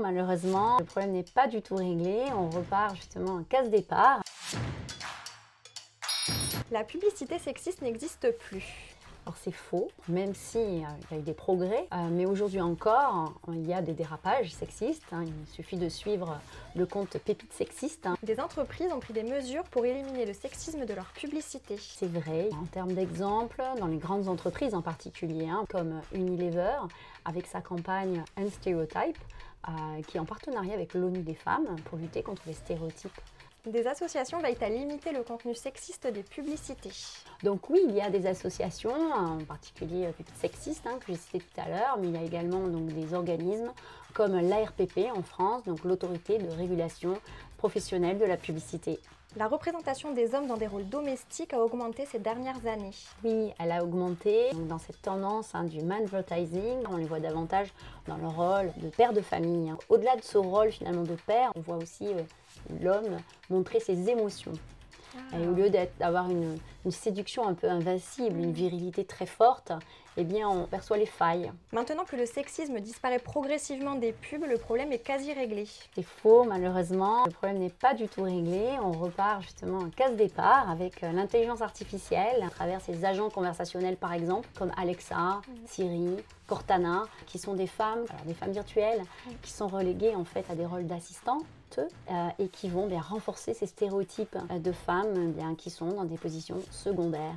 Malheureusement, le problème n'est pas du tout réglé. On repart justement en case départ. La publicité sexiste n'existe plus. Alors c'est faux, même si il y a eu des progrès, mais aujourd'hui encore, il y a des dérapages sexistes. Il suffit de suivre le compte Pépites Sexistes. Des entreprises ont pris des mesures pour éliminer le sexisme de leur publicité. C'est vrai, en termes d'exemple, dans les grandes entreprises en particulier, comme Unilever, avec sa campagne Unstereotype, qui est en partenariat avec l'ONU des femmes pour lutter contre les stéréotypes. Des associations veillent à limiter le contenu sexiste des publicités. Donc oui, il y a des associations, en particulier Pépites Sexistes, que j'ai cité tout à l'heure, mais il y a également donc, des organismes comme l'ARPP en France, donc l'autorité de régulation professionnelle de la publicité. La représentation des hommes dans des rôles domestiques a augmenté ces dernières années. Oui, elle a augmenté. Donc, dans cette tendance du manvertising, on les voit davantage dans le rôle de père de famille. Au-delà de ce rôle finalement de père, on voit aussi l'homme montrer ses émotions. Et au lieu d'avoir une séduction un peu invincible, une virilité très forte, eh bien on perçoit les failles. Maintenant que le sexisme disparaît progressivement des pubs, le problème est quasi réglé. C'est faux, malheureusement. Le problème n'est pas du tout réglé. On repart justement en case départ avec l'intelligence artificielle à travers ces agents conversationnels par exemple, comme Alexa, Siri, Cortana, qui sont des femmes virtuelles, qui sont reléguées en fait à des rôles d'assistantes et qui vont renforcer ces stéréotypes de femmes qui sont dans des positions secondaires.